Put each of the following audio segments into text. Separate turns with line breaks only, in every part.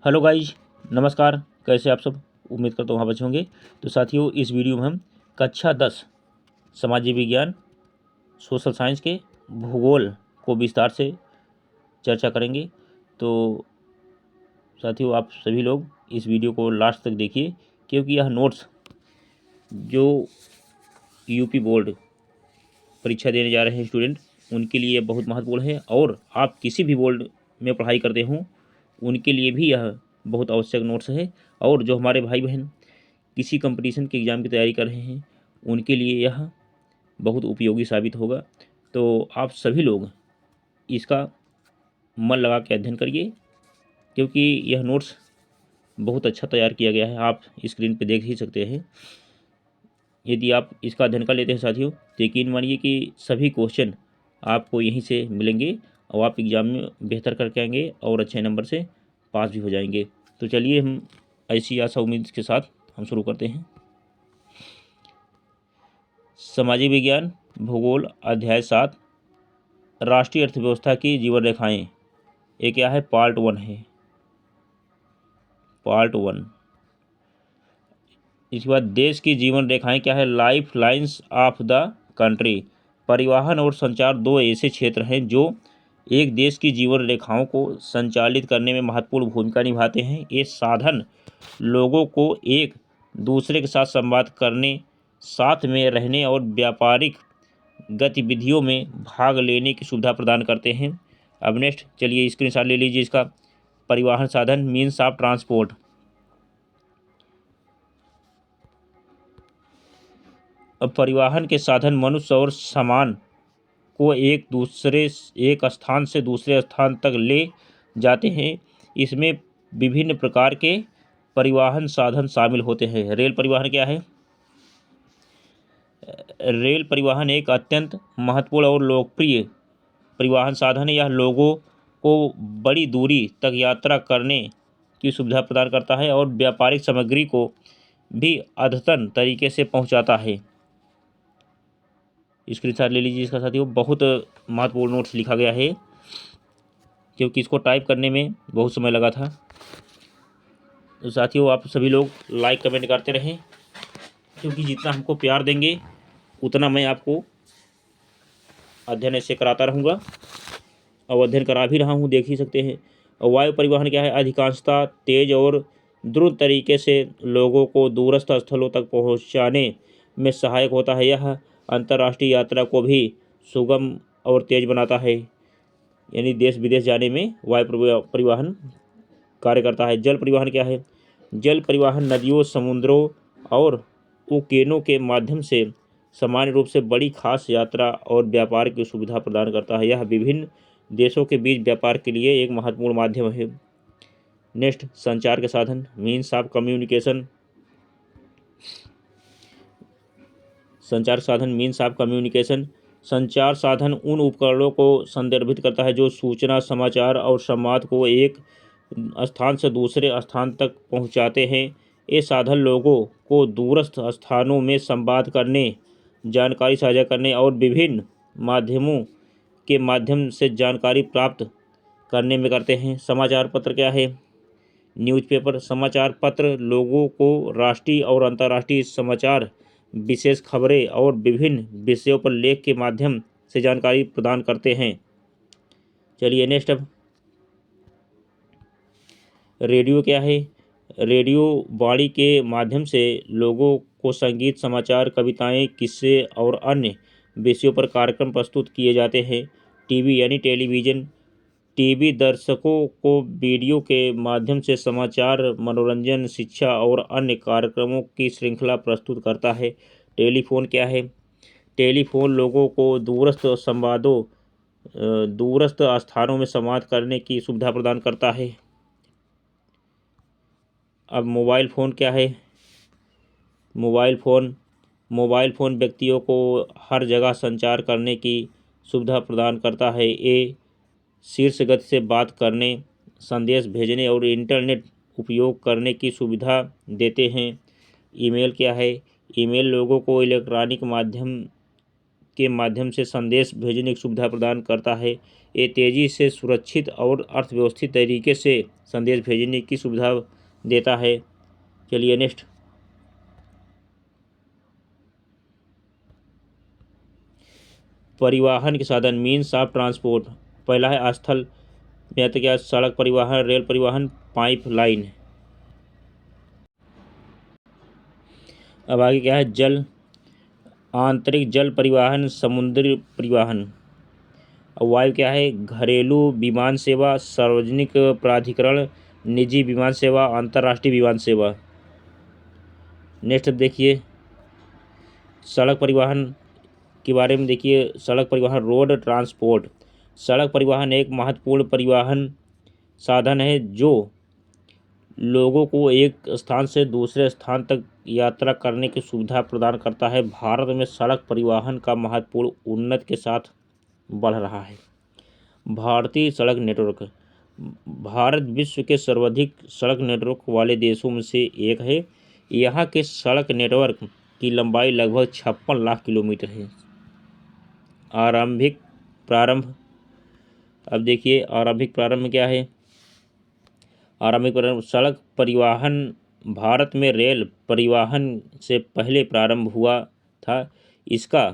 Hello guys, नमस्कार। कैसे आप सब? उम्मीद करता हूँ वहाँ बचे होंगे। तो साथियों, इस वीडियो में हम कक्षा 10 सामाजिक विज्ञान सोशल साइंस के भूगोल को विस्तार से चर्चा करेंगे। तो साथियों, आप सभी लोग इस वीडियो को लास्ट तक देखिए, क्योंकि यह नोट्स जो यूपी बोर्ड परीक्षा देने जा रहे हैं स्टूडेंट, उनके लिए बहुत महत्वपूर्ण है। और आप किसी भी बोर्ड में पढ़ाई करते हों, उनके लिए भी यह बहुत आवश्यक नोट्स है। और जो हमारे भाई बहन किसी कंपटीशन के एग्ज़ाम की तैयारी कर रहे हैं, उनके लिए यह बहुत उपयोगी साबित होगा। तो आप सभी लोग इसका मन लगा के अध्ययन करिए, क्योंकि यह नोट्स बहुत अच्छा तैयार किया गया है। आप स्क्रीन पे देख ही सकते हैं। यदि आप इसका अध्ययन कर लेते हैं साथियों, तो यकीन मानिए कि सभी क्वेश्चन आपको यहीं से मिलेंगे और आप एग्ज़ाम में बेहतर करके आएंगे और अच्छे नंबर से पास भी हो जाएंगे। तो चलिए, हम ऐसी आशा उम्मीद के साथ हम शुरू करते हैं। सामाजिक विज्ञान भूगोल अध्याय 7, राष्ट्रीय अर्थव्यवस्था की जीवन रेखाएं। ये क्या है? पार्ट 1 है, पार्ट 1। इसके बाद देश की जीवन रेखाएं क्या है? Life lines of the country. परिवहन और संचार दो ऐसे क्षेत्र हैं जो एक देश की जीवन रेखाओं को संचालित करने में महत्वपूर्ण भूमिका निभाते हैं। ये साधन लोगों को एक दूसरे के साथ संवाद करने, साथ में रहने और व्यापारिक गतिविधियों में भाग लेने की सुविधा प्रदान करते हैं। अब नेक्स्ट, चलिए स्क्रीनशॉट ले लीजिए इसका। परिवहन साधन, मीन्स ऑफ ट्रांसपोर्ट। अब परिवहन के साधन मनुष्य और सामान को एक स्थान से दूसरे स्थान तक ले जाते हैं। इसमें विभिन्न प्रकार के परिवहन साधन शामिल होते हैं। रेल परिवहन क्या है? रेल परिवहन एक अत्यंत महत्वपूर्ण और लोकप्रिय परिवहन साधन है। यह लोगों को बड़ी दूरी तक यात्रा करने की सुविधा प्रदान करता है और व्यापारिक सामग्री को भी अद्यतन तरीके से पहुंचाता है। स्क्रीनशॉट ले लीजिए इसका साथियों। बहुत महत्वपूर्ण नोट्स लिखा गया है, क्योंकि इसको टाइप करने में बहुत समय लगा था। तो साथियों, आप सभी लोग लाइक कमेंट करते रहें, क्योंकि जितना हमको प्यार देंगे उतना मैं आपको अध्ययन ऐसे कराता रहूँगा और अध्ययन करा भी रहा हूँ, देख ही सकते हैं। और वायु परिवहन क्या है? अधिकांशतः तेज और द्रुत तरीके से लोगों को दूरस्थ स्थलों तक पहुँचाने में सहायक होता है। यह अंतर्राष्ट्रीय यात्रा को भी सुगम और तेज बनाता है, यानी देश विदेश जाने में वायु परिवहन कार्य करता है। जल परिवहन क्या है? जल परिवहन नदियों, समुद्रों और ओकेनों के माध्यम से सामान्य रूप से बड़ी खास यात्रा और व्यापार की सुविधा प्रदान करता है। यह विभिन्न देशों के बीच व्यापार के लिए एक महत्वपूर्ण माध्यम है। नेक्स्ट, संचार के साधन, मीन्स ऑफ कम्युनिकेशन। संचार साधन, मीन्स ऑफ कम्युनिकेशन। संचार साधन उन उपकरणों को संदर्भित करता है जो सूचना, समाचार और संवाद को एक स्थान से दूसरे स्थान तक पहुंचाते हैं। ये साधन लोगों को दूरस्थ स्थानों में संवाद करने, जानकारी साझा करने और विभिन्न माध्यमों के माध्यम से जानकारी प्राप्त करने में करते हैं। समाचार पत्र क्या है? न्यूज़पेपर। समाचार पत्र लोगों को राष्ट्रीय और अंतर्राष्ट्रीय समाचार, विशेष खबरें और विभिन्न विषयों पर लेख के माध्यम से जानकारी प्रदान करते हैं। चलिए नेक्स्ट, अब रेडियो क्या है? रेडियो वाणी के माध्यम से लोगों को संगीत, समाचार, कविताएं, किस्से और अन्य विषयों पर कार्यक्रम प्रस्तुत किए जाते हैं। टीवी यानी टेलीविज़न। टीवी दर्शकों को वीडियो के माध्यम से समाचार, मनोरंजन, शिक्षा और अन्य कार्यक्रमों की श्रृंखला प्रस्तुत करता है। टेलीफोन क्या है? टेलीफोन लोगों को दूरस्थ स्थानों में संवाद करने की सुविधा प्रदान करता है। अब मोबाइल फ़ोन क्या है? मोबाइल फ़ोन व्यक्तियों को हर जगह संचार करने की सुविधा प्रदान करता है। ये शीर्ष गति से बात करने, संदेश भेजने और इंटरनेट उपयोग करने की सुविधा देते हैं। ईमेल क्या है? ईमेल लोगों को इलेक्ट्रॉनिक माध्यम के माध्यम से संदेश भेजने की सुविधा प्रदान करता है। ये तेज़ी से सुरक्षित और अर्थव्यवस्थित तरीके से संदेश भेजने की सुविधा देता है। चलिए नेक्स्ट। परिवहन के साधन मीन्स ऑफ ट्रांसपोर्ट। पहला है स्थल में तो क्या, सड़क परिवहन, रेल परिवहन, पाइप लाइन। अब आगे क्या है, जल, आंतरिक जल परिवहन, समुद्री परिवहन। और वायु क्या है, घरेलू विमान सेवा, सार्वजनिक प्राधिकरण, निजी विमान सेवा, अंतर्राष्ट्रीय विमान सेवा। नेक्स्ट देखिए सड़क परिवहन के बारे में। देखिए सड़क परिवहन, रोड ट्रांसपोर्ट। सड़क परिवहन एक महत्वपूर्ण परिवहन साधन है जो लोगों को एक स्थान से दूसरे स्थान तक यात्रा करने की सुविधा प्रदान करता है। भारत में सड़क परिवहन का महत्वपूर्ण उन्नति के साथ बढ़ रहा है। भारतीय सड़क नेटवर्क। भारत विश्व के सर्वाधिक सड़क नेटवर्क वाले देशों में से एक है। यहाँ के सड़क नेटवर्क की लंबाई लगभग 56 लाख किलोमीटर है। आरंभिक प्रारंभ। अब देखिए आरंभिक प्रारंभ में क्या है, आरंभिक प्रारंभ, सड़क परिवहन भारत में रेल परिवहन से पहले प्रारंभ हुआ था। इसका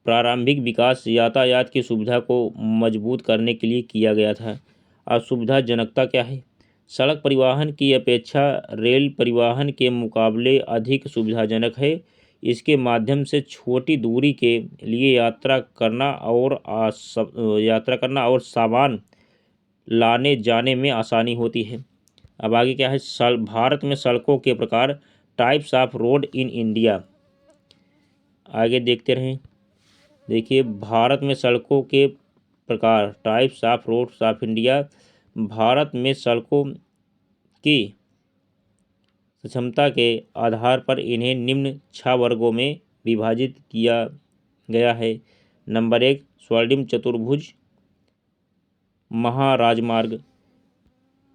प्रारंभिक विकास यातायात की सुविधा को मजबूत करने के लिए किया गया था। अब सुविधाजनकता क्या है, सड़क परिवहन की अपेक्षा रेल परिवहन के मुकाबले अधिक सुविधाजनक है। इसके माध्यम से छोटी दूरी के लिए यात्रा करना और सामान लाने जाने में आसानी होती है। अब आगे क्या है, भारत में सड़कों के प्रकार, types of road in India. आगे देखते रहें। देखिए भारत में सड़कों के प्रकार, types of roads of India. भारत में सड़कों की क्षमता के आधार पर इन्हें निम्न 6 वर्गों में विभाजित किया गया है। नंबर 1, स्वर्णिम चतुर्भुज महाराजमार्ग।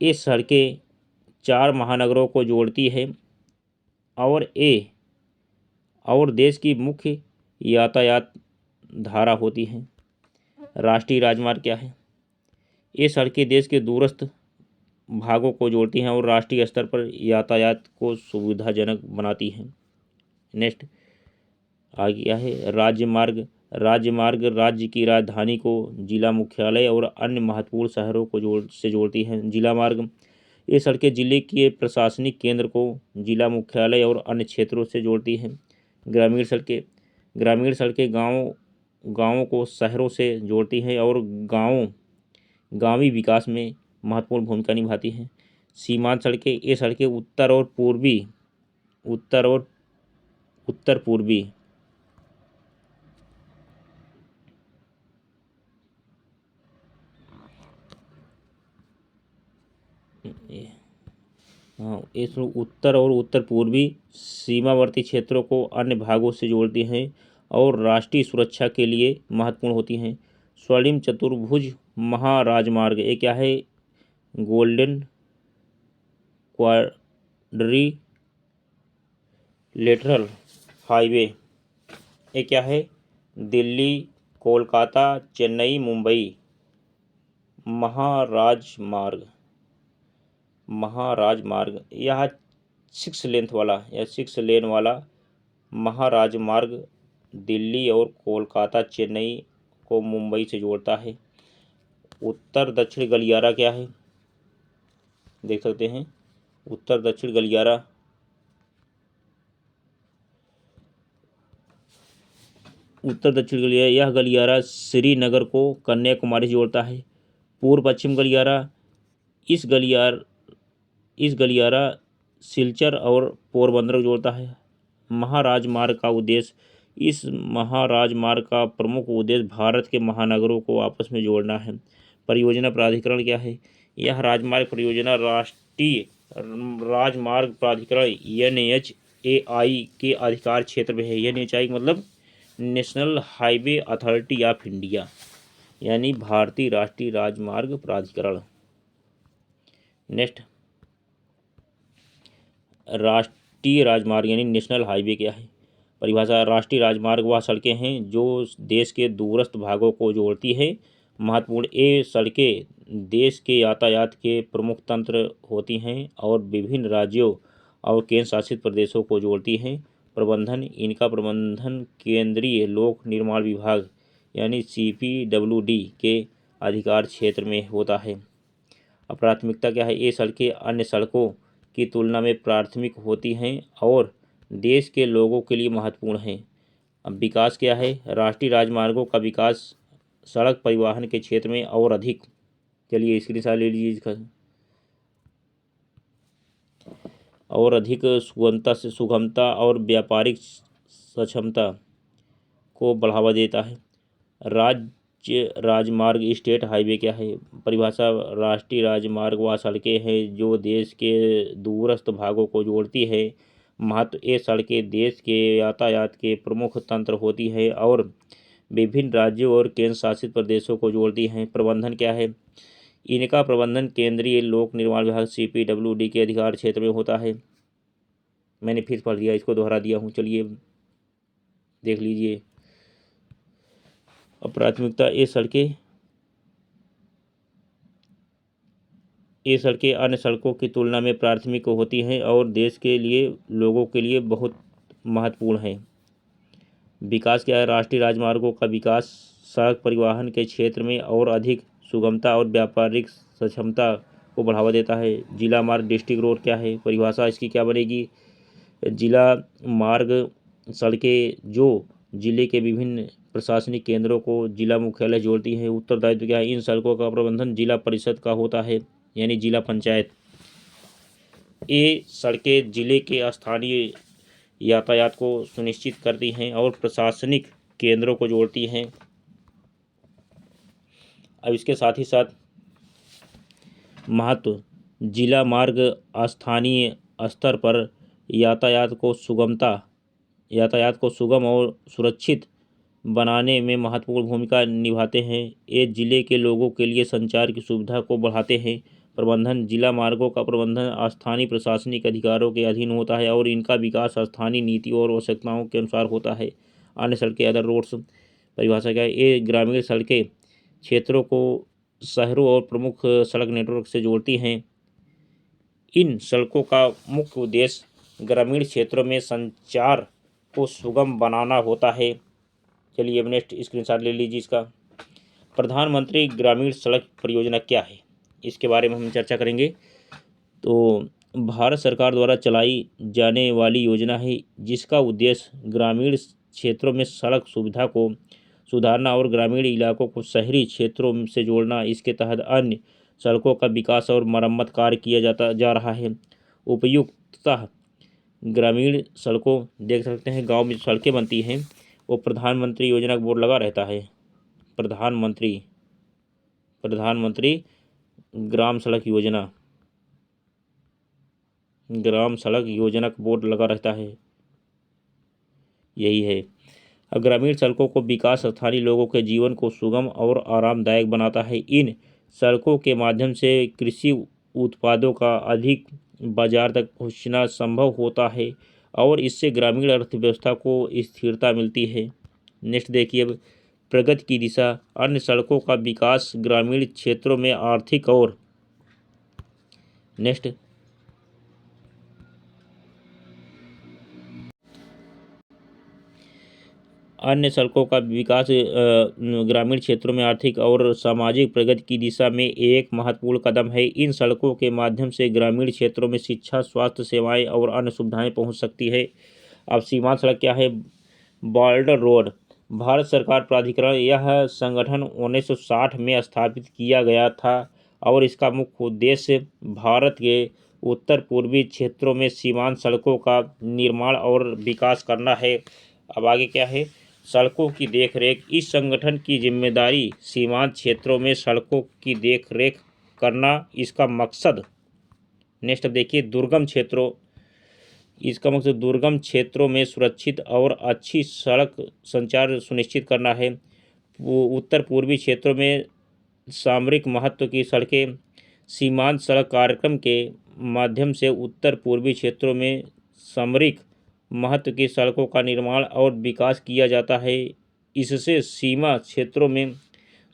ये सड़कें 4 महानगरों को जोड़ती है और देश की मुख्य यातायात धारा होती है। राष्ट्रीय राजमार्ग क्या है, ये सड़कें देश के दूरस्थ भागों को जोड़ती हैं और राष्ट्रीय स्तर पर यातायात को सुविधाजनक बनाती हैं। नेक्स्ट आगे क्या है, राज्यमार्ग। राज्यमार्ग राज्य की राजधानी को जिला मुख्यालय और अन्य महत्वपूर्ण शहरों को जोड़ती हैं। जिला मार्ग, ये सड़कें जिले के प्रशासनिक केंद्र को जिला मुख्यालय और अन्य क्षेत्रों से जोड़ती हैं। ग्रामीण सड़कें, ग्रामीण सड़कें गाँवों को शहरों से जोड़ती हैं और गांवी विकास में महत्वपूर्ण भूमिका निभाती हैं। सीमांत सड़कें, ये सड़कें उत्तर और उत्तर पूर्वी इस उत्तर और उत्तर पूर्वी सीमावर्ती क्षेत्रों को अन्य भागों से जोड़ती हैं और राष्ट्रीय सुरक्षा के लिए महत्वपूर्ण होती हैं। स्वर्णिम चतुर्भुज महाराजमार्ग, ये क्या है, गोल्डन क्वाड्रिलेटरल हाईवे। ये क्या है, दिल्ली, कोलकाता, चेन्नई, मुंबई महाराजमार्ग। यह 6 लेन वाला महाराजमार्ग दिल्ली और कोलकाता, चेन्नई को मुंबई से जोड़ता है। उत्तर दक्षिण गलियारा क्या है, देख सकते हैं उत्तर दक्षिण गलियारा। यह गलियारा श्रीनगर को कन्याकुमारी से जोड़ता है। पूर्व पश्चिम गलियारा, इस गलियारा सिलचर और पोरबंदर को जोड़ता है। इस महाराजमार्ग का प्रमुख उद्देश्य भारत के महानगरों को आपस में जोड़ना है। परियोजना प्राधिकरण क्या है, यह राजमार्ग परियोजना राष्ट्रीय राजमार्ग प्राधिकरण NHAI के अधिकार क्षेत्र में है। NHAI मतलब national highway authority of India, यानी भारतीय राष्ट्रीय राजमार्ग प्राधिकरण। नेक्स्ट, राष्ट्रीय राजमार्ग यानी नेशनल हाईवे क्या है, परिभाषा, राष्ट्रीय राजमार्ग वह सड़कें हैं जो देश के दूरस्थ भागों को जोड़ती है महत्वपूर्ण। ये सड़कें देश के यातायात के प्रमुख तंत्र होती हैं और विभिन्न राज्यों और केंद्र शासित प्रदेशों को जोड़ती हैं। प्रबंधन, इनका प्रबंधन केंद्रीय लोक निर्माण विभाग यानी CPWD के अधिकार क्षेत्र में होता है। अब प्राथमिकता क्या है? ये सड़कें अन्य सड़कों की तुलना में प्राथमिक होती हैं और देश के लोगों के लिए महत्वपूर्ण हैं। अब विकास क्या है? राष्ट्रीय राजमार्गों का विकास सड़क परिवहन के क्षेत्र में और अधिक, चलिए स्क्रीनशॉट ले लीजिए इसका, और अधिक सुगमता और व्यापारिक सक्षमता को बढ़ावा देता है। राज्य राजमार्ग, स्टेट हाईवे क्या है? परिभाषा, राष्ट्रीय राजमार्ग वह सड़कें हैं जो देश के दूरस्थ भागों को जोड़ती है। महत्व, ये सड़कें देश के यातायात के प्रमुख तंत्र होती है और विभिन्न राज्यों और केंद्र शासित प्रदेशों को जोड़ती हैं। प्रबंधन क्या है? इनका प्रबंधन केंद्रीय लोक निर्माण विभाग CPWD के अधिकार क्षेत्र में होता है। मैंने फिर पढ़ दिया, इसको दोहरा दिया हूँ, चलिए देख लीजिए। अब प्राथमिकता, ये सड़कें अन्य सड़कों की तुलना में प्राथमिक होती हैं और देश के लिए लोगों के लिए बहुत महत्वपूर्ण है। विकास क्या है? राष्ट्रीय राजमार्गों का विकास सड़क परिवहन के क्षेत्र में और अधिक सुगमता और व्यापारिक सक्षमता को बढ़ावा देता है। जिला मार्ग, डिस्ट्रिक्ट रोड क्या है? परिभाषा इसकी क्या बनेगी? जिला मार्ग सड़कें जो जिले के विभिन्न प्रशासनिक केंद्रों को जिला मुख्यालय जोड़ती हैं। उत्तरदायित्व क्या है? इन सड़कों का प्रबंधन जिला परिषद का होता है यानी जिला पंचायत। ये सड़कें जिले के स्थानीय यातायात को सुनिश्चित करती हैं और प्रशासनिक केंद्रों को जोड़ती हैं। अब इसके साथ ही साथ महत्व, जिला मार्ग स्थानीय स्तर पर यातायात को सुगम और सुरक्षित बनाने में महत्वपूर्ण भूमिका निभाते हैं। ये जिले के लोगों के लिए संचार की सुविधा को बढ़ाते हैं। प्रबंधन, जिला मार्गों का प्रबंधन स्थानीय प्रशासनिक अधिकारों के अधीन होता है और इनका विकास स्थानीय नीतियों और आवश्यकताओं के अनुसार होता है। अन्य सड़कें, अदर रोड्स, परिभाषा क्या है? ये ग्रामीण सड़कें क्षेत्रों को शहरों और प्रमुख सड़क नेटवर्क से जोड़ती हैं। इन सड़कों का मुख्य उद्देश्य ग्रामीण क्षेत्रों में संचार को सुगम बनाना होता है। चलिए अब नेक्स्ट स्क्रीनशॉट ले लीजिए इसका। प्रधानमंत्री ग्रामीण सड़क परियोजना क्या है? इसके बारे में हम चर्चा करेंगे। तो भारत सरकार द्वारा चलाई जाने वाली योजना है जिसका उद्देश्य ग्रामीण क्षेत्रों में सड़क सुविधा को सुधारना और ग्रामीण इलाकों को शहरी क्षेत्रों से जोड़ना। इसके तहत अन्य सड़कों का विकास और मरम्मत कार्य किया जा रहा है। उपयुक्तता, ग्रामीण सड़कों, देख सकते हैं गांव में सड़कें बनती हैं, वो प्रधानमंत्री योजना का बोर्ड लगा रहता है। प्रधानमंत्री ग्राम सड़क योजना का बोर्ड लगा रहता है, यही है। अब ग्रामीण सड़कों को विकास स्थानीय लोगों के जीवन को सुगम और आरामदायक बनाता है। इन सड़कों के माध्यम से कृषि उत्पादों का अधिक बाजार तक पहुंचना संभव होता है और इससे ग्रामीण अर्थव्यवस्था को स्थिरता मिलती है। नेक्स्ट देखिए, अब प्रगति की दिशा, अन्य सड़कों का विकास ग्रामीण क्षेत्रों में आर्थिक और नेक्स्ट अन्य सड़कों का विकास ग्रामीण क्षेत्रों में आर्थिक और सामाजिक प्रगति की दिशा में एक महत्वपूर्ण कदम है। इन सड़कों के माध्यम से ग्रामीण क्षेत्रों में शिक्षा, स्वास्थ्य सेवाएं और अन्य सुविधाएं पहुंच सकती है। अब सीमांत सड़क क्या है? बॉर्डर रोड, भारत सरकार प्राधिकरण, यह संगठन 1960 में स्थापित किया गया था और इसका मुख्य उद्देश्य भारत के उत्तर पूर्वी क्षेत्रों में सीमांत सड़कों का निर्माण और विकास करना है। अब आगे क्या है? सड़कों की देखरेख, इस संगठन की जिम्मेदारी सीमांत क्षेत्रों में सड़कों की देखरेख करना इसका मकसद। नेक्स्ट अब देखिए, दुर्गम क्षेत्रों, इसका मकसद दुर्गम क्षेत्रों में सुरक्षित और अच्छी सड़क संचार सुनिश्चित करना है। उत्तर पूर्वी क्षेत्रों में सामरिक महत्व की सड़कें, सीमांत सड़क कार्यक्रम के माध्यम से उत्तर पूर्वी क्षेत्रों में सामरिक महत्व की सड़कों का निर्माण और विकास किया जाता है। इससे सीमा क्षेत्रों में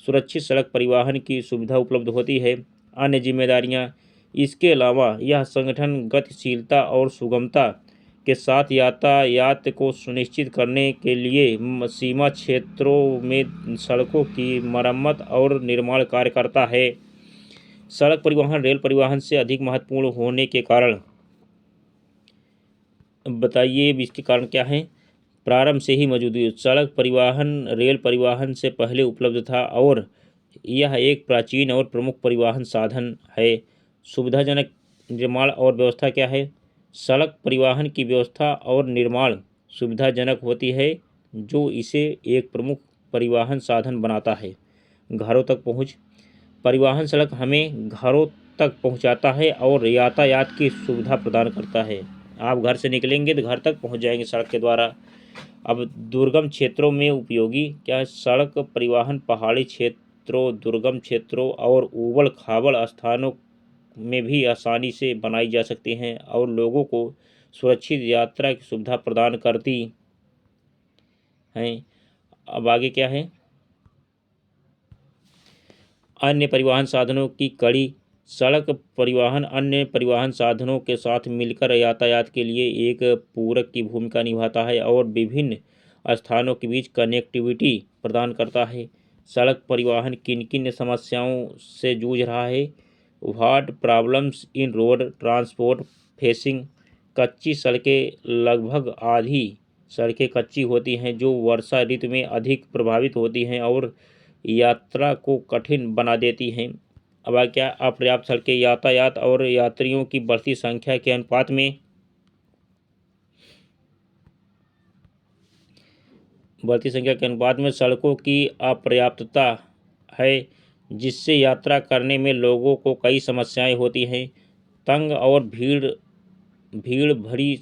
सुरक्षित सड़क परिवहन की सुविधा उपलब्ध होती है। अन्य जिम्मेदारियां, इसके अलावा यह संगठन गतिशीलता और सुगमता के साथ यातायात को सुनिश्चित करने के लिए सीमा क्षेत्रों में सड़कों की मरम्मत और निर्माण कार्य करता है। सड़क परिवहन रेल परिवहन से अधिक महत्वपूर्ण होने के कारण बताइए, इसके कारण क्या है। प्रारंभ से ही मौजूद सड़क परिवहन रेल परिवहन से पहले उपलब्ध था और यह एक प्राचीन और प्रमुख परिवहन साधन है। सुविधाजनक निर्माण और व्यवस्था क्या है। सड़क परिवहन की व्यवस्था और निर्माण सुविधाजनक होती है, जो इसे एक प्रमुख परिवहन साधन बनाता है। घरों तक पहुँच, परिवहन सड़क हमें घरों तक पहुंचाता है और यातायात की सुविधा प्रदान करता है। आप घर से निकलेंगे तो घर तक पहुंच जाएंगे सड़क के द्वारा। अब दुर्गम क्षेत्रों में उपयोगी क्या है। सड़क परिवहन पहाड़ी क्षेत्रों, दुर्गम क्षेत्रों और ऊबड़ खाबड़ स्थानों में भी आसानी से बनाई जा सकती हैं और लोगों को सुरक्षित यात्रा की सुविधा प्रदान करती हैं। अब आगे क्या है। अन्य परिवहन साधनों की कड़ी, सड़क परिवहन अन्य परिवहन साधनों के साथ मिलकर यातायात के लिए एक पूरक की भूमिका निभाता है और विभिन्न स्थानों के बीच कनेक्टिविटी प्रदान करता है। सड़क परिवहन किन किन समस्याओं से जूझ रहा है। What problems in road transport facing. कच्ची सड़कें, लगभग आधी सड़कें कच्ची होती हैं जो वर्षा ऋतु में अधिक प्रभावित होती हैं और यात्रा को कठिन बना देती हैं। अब क्या, अपर्याप्त सड़कें, यातायात और यात्रियों की बढ़ती संख्या के अनुपात में सड़कों की अपर्याप्तता है, जिससे यात्रा करने में लोगों को कई समस्याएं होती हैं। तंग और भीड़ भरी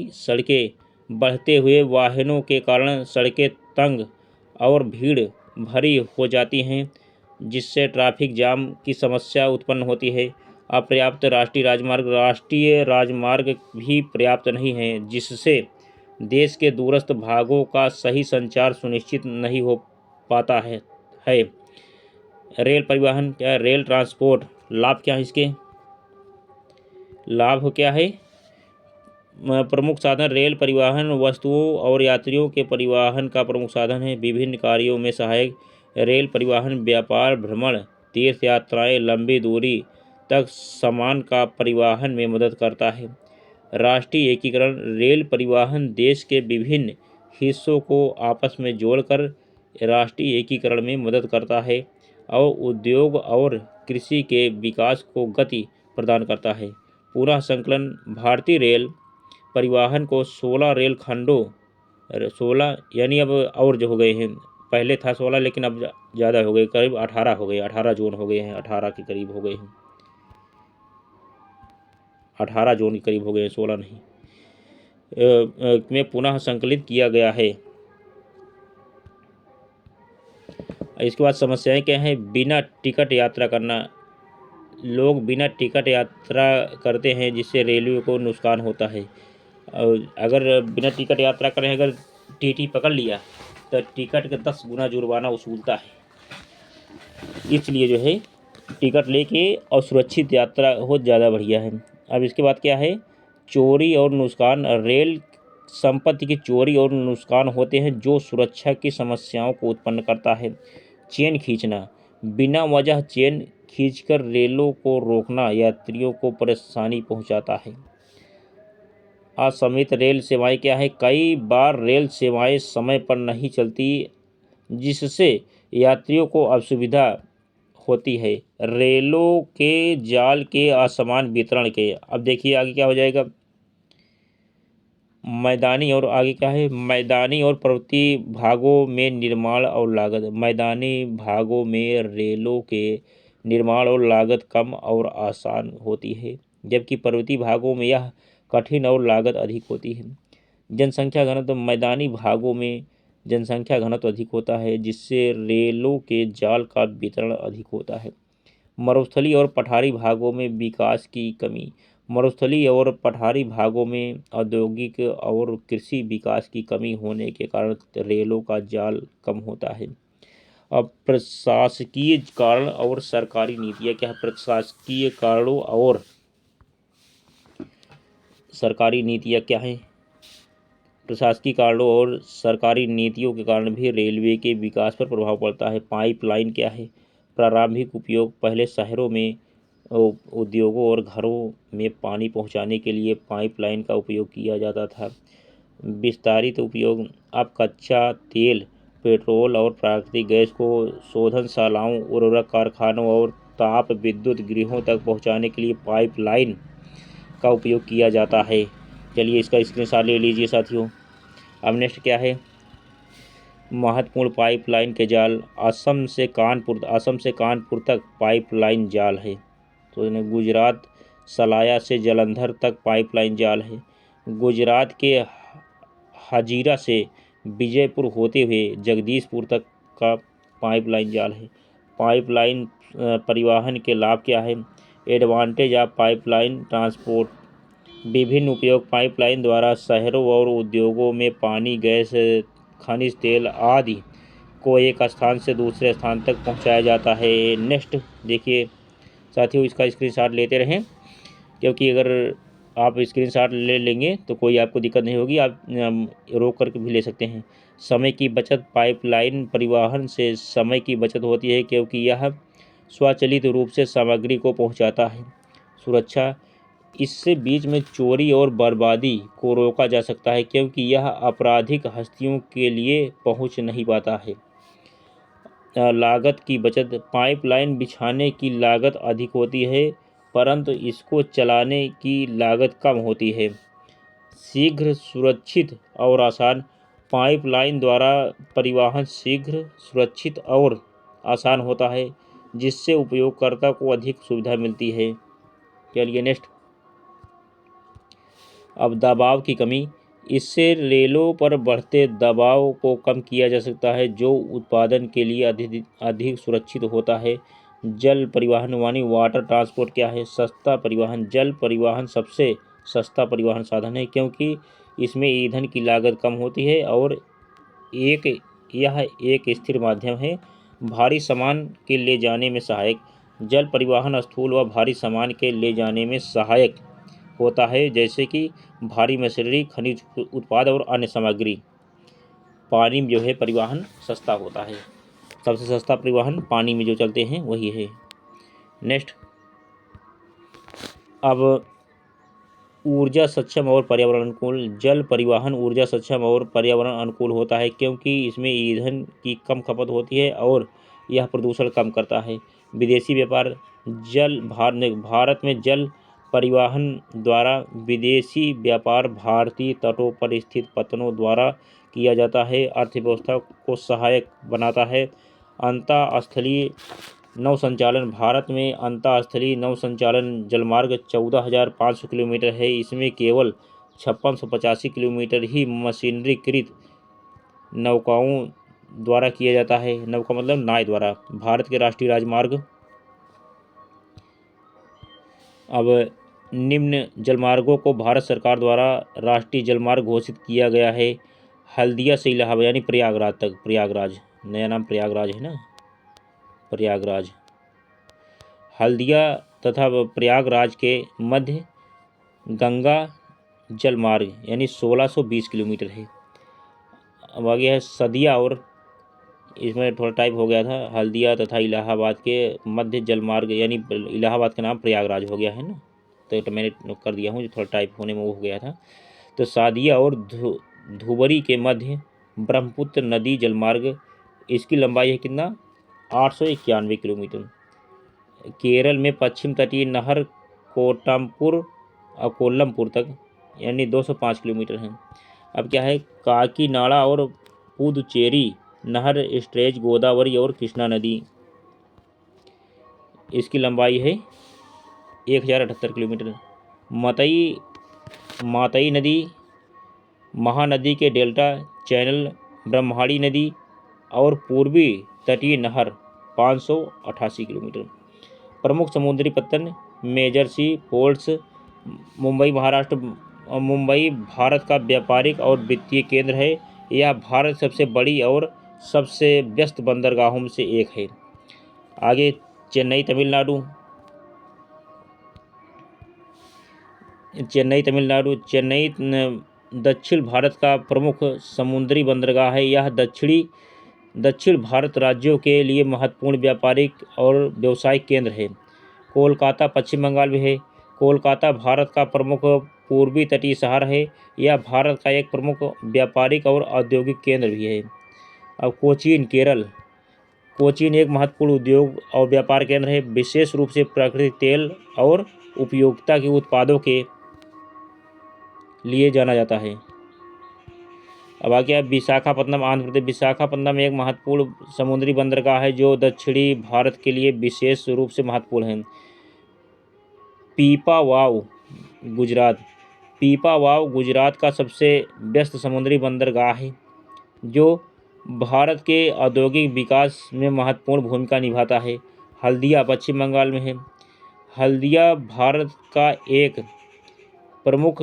सड़कें, बढ़ते हुए वाहनों के कारण सड़कें तंग और भीड़ भरी हो जाती हैं, जिससे ट्रैफिक जाम की समस्या उत्पन्न होती है। अपर्याप्त राष्ट्रीय राजमार्ग भी पर्याप्त नहीं हैं, जिससे देश के दूरस्थ भागों का सही संचार सुनिश्चित नहीं हो पाता है। रेल परिवहन क्या है। रेल ट्रांसपोर्ट लाभ क्या है। इसके लाभ क्या है। प्रमुख साधन रेल परिवहन वस्तुओं और यात्रियों के परिवहन का प्रमुख साधन है। विभिन्न कार्यों में सहायक। रेल परिवहन व्यापार, भ्रमण, तीर्थ यात्राएं, लंबी दूरी तक सामान का परिवहन में मदद करता है। राष्ट्रीय एकीकरण, रेल परिवहन देश के विभिन्न हिस्सों को आपस में जोड़कर राष्ट्रीय एकीकरण में मदद करता है और उद्योग और कृषि के विकास को गति प्रदान करता है। पूरा संकलन, भारतीय रेल परिवहन को 16 रेल खंडों, 16 यानी अब और जो हो गए हैं, पहले था 16 लेकिन अब ज़्यादा हो गए, करीब 18 हो गए, 18 जोन हो गए हैं, 18 के करीब हो गए हैं, 18 जोन के करीब हो गए हैं, 16 नहीं, में पुनः संकलित किया गया है। इसके बाद समस्याएं क्या हैं। बिना टिकट यात्रा करना, लोग बिना टिकट यात्रा करते हैं जिससे रेलवे को नुकसान होता है। अगर बिना टिकट यात्रा करें, अगर टीटी पकड़ लिया तो टिकट का 10 गुना जुर्माना वसूलता है। इसलिए जो है टिकट लेके और सुरक्षित यात्रा हो ज़्यादा बढ़िया है। अब इसके बाद क्या है। चोरी और नुकसान, रेल संपत्ति की चोरी और नुकसान होते हैं जो सुरक्षा की समस्याओं को उत्पन्न करता है। चेन खींचना, बिना वजह चेन खींचकर रेलों को रोकना यात्रियों को परेशानी पहुंचाता है। असमयित रेल सेवाएं क्या है। कई बार रेल सेवाएं समय पर नहीं चलती, जिससे यात्रियों को असुविधा होती है। रेलों के जाल के असमान वितरण के, अब देखिए आगे क्या हो जाएगा। मैदानी और आगे क्या है। मैदानी और पर्वतीय भागों में निर्माण और लागत। मैदानी भागों में रेलों के निर्माण और लागत कम और आसान होती है, जबकि पर्वतीय भागों में यह कठिन और लागत अधिक होती है। जनसंख्या घनत्व, मैदानी भागों में जनसंख्या घनत्व अधिक होता है, जिससे रेलों के जाल का वितरण अधिक होता है। मरुस्थलीय और पठारी भागों में विकास की कमी, मरुस्थलीय और पठारी भागों में औद्योगिक और कृषि विकास की कमी होने के कारण रेलों का जाल कम होता है। अब प्रशासकीय कारण और सरकारी नीतियाँ क्या है? प्रशासकीय कारणों और सरकारी नीतियाँ क्या हैं? प्रशासकीय कारणों और सरकारी नीतियों के कारण भी रेलवे के विकास पर प्रभाव पड़ता है। पाइपलाइन क्या है? प्रारंभिक उपयोग पहले शहरों में उद्योगों और घरों में पानी पहुंचाने के लिए पाइपलाइन का उपयोग किया जाता था। विस्तारित उपयोग अब कच्चा तेल, पेट्रोल और प्राकृतिक गैस को शोधनशालाओं, उर्वरक कारखानों और ताप विद्युत गृहों तक पहुंचाने के लिए पाइपलाइन का उपयोग किया जाता है। चलिए इसका स्क्रीनशॉट ले लीजिए साथियों। अब नेक्स्ट क्या है? महत्वपूर्ण पाइपलाइन के जाल असम से कानपुर तक पाइपलाइन जाल है। तो गुजरात सलाया से जालंधर तक पाइपलाइन जाल है। गुजरात के हजीरा से विजयपुर होते हुए जगदीशपुर तक का पाइपलाइन जाल है। पाइपलाइन परिवहन के लाभ क्या है? एडवांटेज ऑफ पाइपलाइन ट्रांसपोर्ट, विभिन्न उपयोग पाइपलाइन द्वारा शहरों और उद्योगों में पानी, गैस, खनिज तेल आदि को एक स्थान से दूसरे स्थान तक पहुंचाया जाता है। नेक्स्ट देखिए साथियों, इसका स्क्रीनशॉट लेते रहें, क्योंकि अगर आप स्क्रीनशॉट ले लेंगे तो कोई आपको दिक्कत नहीं होगी, आप रोक करके भी ले सकते हैं। समय की बचत, पाइपलाइन परिवहन से समय की बचत होती है क्योंकि यह स्वचालित रूप से सामग्री को पहुंचाता है। सुरक्षा, इससे बीच में चोरी और बर्बादी को रोका जा सकता है क्योंकि यह आपराधिक हस्तियों के लिए पहुंच नहीं पाता है। लागत की बचत, पाइपलाइन बिछाने की लागत अधिक होती है परंतु इसको चलाने की लागत कम होती है। शीघ्र, सुरक्षित और आसान, पाइपलाइन द्वारा परिवहन शीघ्र, सुरक्षित और आसान होता है जिससे उपयोगकर्ता को अधिक सुविधा मिलती है। चलिए नेक्स्ट। अब दबाव की कमी, इससे रेलों पर बढ़ते दबाव को कम किया जा सकता है जो उत्पादन के लिए अधिक सुरक्षित होता है। जल परिवहन यानी वाटर ट्रांसपोर्ट क्या है? सस्ता परिवहन, जल परिवहन सबसे सस्ता परिवहन साधन है क्योंकि इसमें ईंधन की लागत कम होती है और यह एक स्थिर माध्यम है। भारी सामान के ले जाने में सहायक, जल परिवहन स्थूल व भारी सामान के ले जाने में सहायक होता है जैसे कि भारी मशीनरी, खनिज उत्पाद और अन्य सामग्री। पानी में जो है परिवहन सस्ता होता है, सबसे सस्ता परिवहन पानी में जो चलते हैं वही है। नेक्स्ट। अब ऊर्जा सक्षम और पर्यावरण अनुकूल, जल परिवहन ऊर्जा सक्षम और पर्यावरण अनुकूल होता है क्योंकि इसमें ईंधन की कम खपत होती है और यह प्रदूषण कम करता है। विदेशी व्यापार, भारत में जल परिवहन द्वारा विदेशी व्यापार भारतीय तटों पर स्थित पत्तनों द्वारा किया जाता है, अर्थव्यवस्था को सहायक बनाता है। अंतःस्थलीय नौ संचालन, भारत में अंतःस्थलीय नौ संचालन जलमार्ग 14,500 किलोमीटर है। इसमें केवल 5685 किलोमीटर ही मशीनरीकृत नौकाओं द्वारा किया जाता है। नौका मतलब नाव द्वारा। भारत के राष्ट्रीय राजमार्ग, अब निम्न जलमार्गों को भारत सरकार द्वारा राष्ट्रीय जलमार्ग घोषित किया गया है। हल्दिया से इलाहाबाद यानी प्रयागराज तक, प्रयागराज नया नाम प्रयागराज है ना, प्रयागराज। हल्दिया तथा प्रयागराज के मध्य गंगा जलमार्ग यानी 1620 किलोमीटर है। अब आगे है सदिया, और इसमें थोड़ा टाइप हो गया था, हल्दिया तथा इलाहाबाद के मध्य जलमार्ग यानी इलाहाबाद का नाम प्रयागराज हो गया है ना, तो मैंने कर दिया हूँ, जो थोड़ा टाइप होने में वो हो गया था। तो सादिया और धुबरी के मध्य ब्रह्मपुत्र नदी जलमार्ग, इसकी लंबाई है कितना? 891 किलोमीटर। केरल में पश्चिम तटीय नहर कोल्लमपुर तक यानी 205 किलोमीटर है। अब क्या है? काकीनाडा और पुदुचेरी नहर, स्ट्रेच गोदावरी और कृष्णा नदी, इसकी लंबाई है 1078 किलोमीटर। मातई नदी, महानदी के डेल्टा चैनल, ब्रह्मणी नदी और पूर्वी तटीय नहर 588 किलोमीटर। प्रमुख समुद्री पत्तन, मेजर सी, पोर्ट्स, मुंबई भारत का व्यापारिक और वित्तीय केंद्र है। यह भारत की सबसे बड़ी और सबसे व्यस्त बंदरगाहों में से एक है। आगे चेन्नई तमिलनाडु। चेन्नई दक्षिण भारत का प्रमुख समुद्री बंदरगाह है। यह दक्षिण भारत राज्यों के लिए महत्वपूर्ण व्यापारिक और व्यावसायिक केंद्र है। कोलकाता पश्चिम बंगाल में है। कोलकाता भारत का प्रमुख पूर्वी तटीय शहर है। यह भारत का एक प्रमुख व्यापारिक और औद्योगिक केंद्र भी है। अब कोचीन केरल। कोचीन एक महत्वपूर्ण उद्योग और व्यापार केंद्र है, विशेष रूप से प्राकृतिक तेल और उपयोगिता के उत्पादों के लिए जाना जाता है। अब आ गया विशाखापट्टनम आंध्र प्रदेश। विशाखापट्टनम एक महत्वपूर्ण समुद्री बंदरगाह है जो दक्षिणी भारत के लिए विशेष रूप से महत्वपूर्ण है। पीपावाव गुजरात। पीपावाव गुजरात का सबसे व्यस्त समुद्री बंदरगाह है जो भारत के औद्योगिक विकास में महत्वपूर्ण भूमिका निभाता है। हल्दिया पश्चिम बंगाल में है। हल्दिया भारत का एक प्रमुख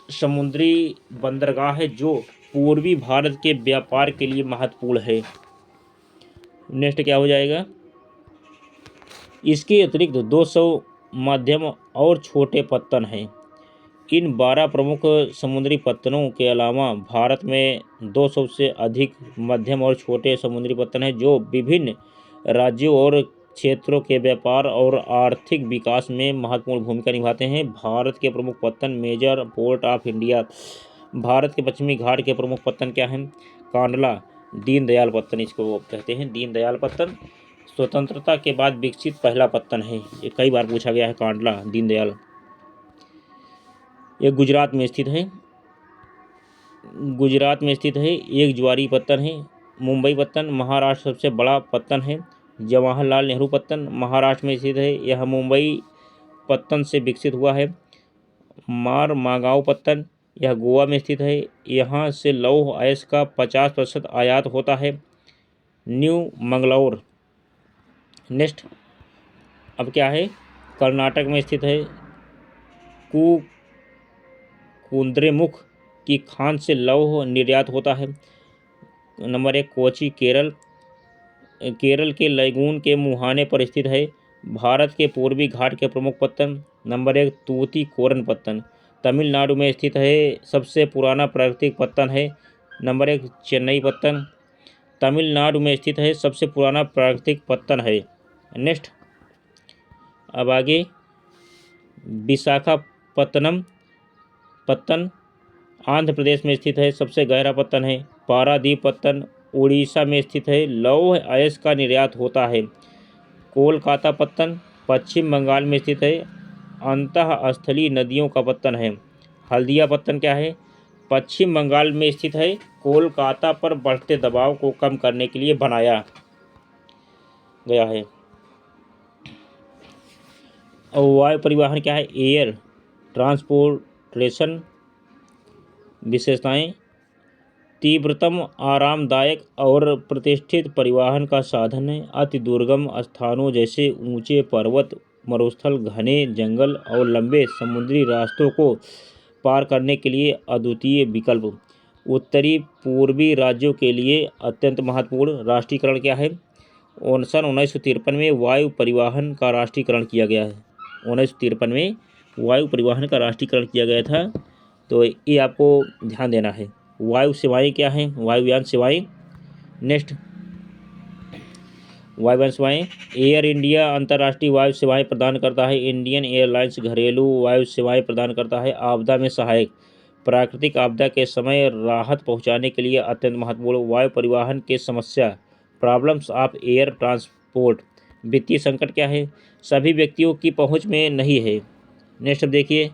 समुद्री बंदरगाह है जो पूर्वी भारत के व्यापार के लिए महत्वपूर्ण है। नेक्स्ट क्या हो जाएगा? इसके अतिरिक्त 200 मध्यम और छोटे पत्तन हैं। इन 12 प्रमुख समुद्री पत्तनों के अलावा भारत में 200 से अधिक मध्यम और छोटे समुद्री पत्तन हैं जो विभिन्न राज्यों और क्षेत्रों के व्यापार और आर्थिक विकास में महत्वपूर्ण भूमिका निभाते हैं। भारत के प्रमुख पत्तन। Major port of India. भारत के पश्चिमी घाट के प्रमुख पत्तन क्या हैं? कांडला, दीनदयाल पत्तन इसको कहते हैं। दीनदयाल पत्तन स्वतंत्रता के बाद विकसित पहला पत्तन है। ये कई बार पूछा गया है कांडला, दीनदयाल। ये गुजरात में स्थित है। एक ज्वारी पत्तन है। मुंबई पत्तन महाराष्ट्र सबसे बड़ा पत्तन है। जवाहरलाल नेहरू पत्तन महाराष्ट्र में स्थित है। यह मुंबई पत्तन से विकसित हुआ है। मारमागांव पत्तन यह गोवा में स्थित है। यहाँ से लौह अयस्क का 50% आयात होता है। न्यू मंगलौर। नेक्स्ट अब क्या है? कर्नाटक में स्थित है। कुद्रेमुख की खान से लौह निर्यात होता है। नंबर 1 कोची केरल के लैगून के मुहाने पर स्थित है। भारत के पूर्वी घाट के प्रमुख पत्तन। नंबर 1 तूतीकोरन पत्तन तमिलनाडु में स्थित है। सबसे पुराना प्राकृतिक पत्तन है। नंबर 1 चेन्नई पत्तन तमिलनाडु में स्थित है। सबसे पुराना प्राकृतिक पत्तन है। नेक्स्ट अब आगे विशाखापत्तनम पत्तन आंध्र प्रदेश में स्थित है। सबसे गहरा पत्तन है। पारादीप पत्तन उड़ीसा में स्थित है। लौह अयस्क का निर्यात होता है। कोलकाता पत्तन पश्चिम बंगाल में स्थित है। अंतःस्थलीय नदियों का पत्तन है। हल्दिया पत्तन क्या है? पश्चिम बंगाल में स्थित है। कोलकाता पर बढ़ते दबाव को कम करने के लिए बनाया गया है। और वायु परिवहन क्या है? एयर ट्रांसपोर्टेशन विशेषताएं। तीव्रतम, आरामदायक और प्रतिष्ठित परिवहन का साधन है। अति दुर्गम स्थानों जैसे ऊंचे पर्वत, मरुस्थल, घने जंगल और लंबे समुद्री रास्तों को पार करने के लिए अद्वितीय विकल्प। उत्तरी पूर्वी राज्यों के लिए अत्यंत महत्वपूर्ण। राष्ट्रीयकरण क्या है? सन 1953 में वायु परिवहन का राष्ट्रीयकरण किया गया है। 1953 में वायु परिवहन का राष्ट्रीयकरण किया गया था, तो ये आपको ध्यान देना है। वायु सेवाएं क्या हैं? वायुयान सेवाएं। नेक्स्ट वायुयान सेवाएं। एयर इंडिया अंतर्राष्ट्रीय वायु सेवाएं प्रदान करता है। इंडियन एयरलाइंस घरेलू वायु सेवाएं प्रदान करता है। आपदा में सहायक। प्राकृतिक आपदा के समय राहत पहुंचाने के लिए अत्यंत महत्वपूर्ण। वायु परिवहन के समस्या, प्रॉब्लम्स ऑफ एयर ट्रांसपोर्ट। वित्तीय संकट क्या है? सभी व्यक्तियों की पहुंच में नहीं है। नेक्स्ट अब देखिए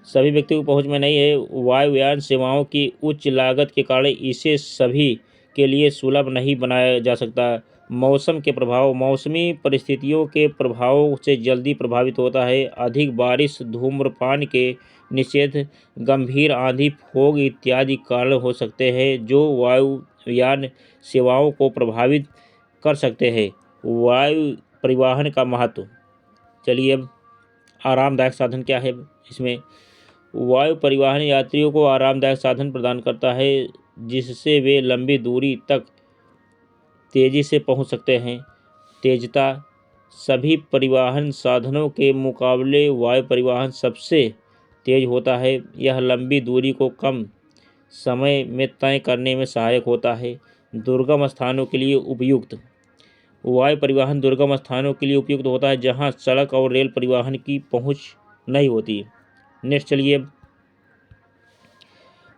सभी व्यक्तियों की पहुंच में नहीं है। वायुयान सेवाओं की उच्च लागत के कारण इसे सभी के लिए सुलभ नहीं बनाया जा सकता। मौसम के प्रभाव। मौसमी परिस्थितियों के प्रभाव से जल्दी प्रभावित होता है। अधिक बारिश, धूम्रपान के निषेध, गंभीर आंधी, फोग इत्यादि कारण हो सकते हैं जो वायुयान सेवाओं को प्रभावित कर सकते हैं। वायु परिवहन का महत्व। चलिए अब आरामदायक साधन क्या है इसमें। वायु परिवहन यात्रियों को आरामदायक साधन प्रदान करता है जिससे वे लंबी दूरी तक तेज़ी से पहुंच सकते हैं। तेजता। सभी परिवहन साधनों के मुकाबले वायु परिवहन सबसे तेज होता है। यह लंबी दूरी को कम समय में तय करने में सहायक होता है। दुर्गम स्थानों के लिए उपयुक्त। वायु परिवहन दुर्गम स्थानों के लिए उपयुक्त होता है जहां सड़क और रेल परिवहन की पहुंच नहीं होती। नेक्स्ट चलिए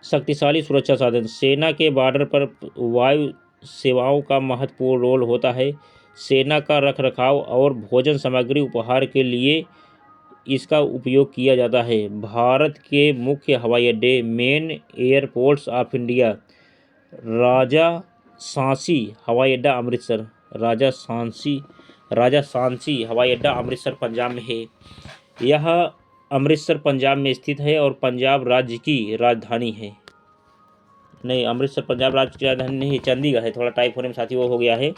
शक्तिशाली सुरक्षा साधन। सेना के बॉर्डर पर वायु सेवाओं का महत्वपूर्ण रोल होता है। सेना का रखरखाव और भोजन सामग्री उपहार के लिए इसका उपयोग किया जाता है। भारत के मुख्य हवाई अड्डे मेन एयरपोर्ट्स ऑफ इंडिया। राजा सांची हवाई अड्डा अमृतसर। राजा सांची हवाई अड्डा अमृतसर पंजाब में है। यह अमृतसर पंजाब में स्थित है और पंजाब राज्य की राजधानी है। नहीं, अमृतसर पंजाब राज्य की राजधानी नहीं, चंडीगढ़ है। थोड़ा टाइप होने में साथी वो हो गया है,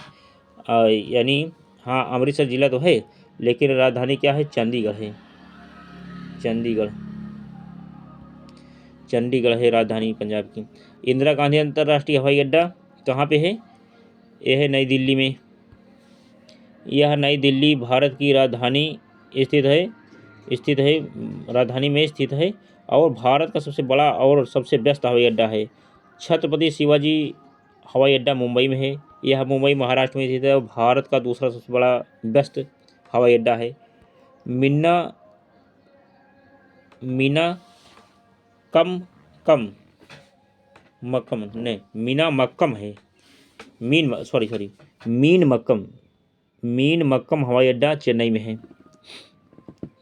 यानी हाँ अमृतसर जिला तो है लेकिन राजधानी क्या है, चंडीगढ़ है। चंडीगढ़ है राजधानी पंजाब की। इंदिरा गांधी अंतर्राष्ट्रीय हवाई अड्डा कहाँ पे है, यह है नई दिल्ली में। यह नई दिल्ली भारत की राजधानी राजधानी में स्थित है और भारत का सबसे बड़ा और सबसे व्यस्त हवाई अड्डा है। छत्रपति शिवाजी हवाई अड्डा मुंबई में है। यह मुंबई महाराष्ट्र में स्थित है और भारत का दूसरा सबसे बड़ा व्यस्त हवाई अड्डा है। मीन मक्कम हवाई अड्डा चेन्नई में है।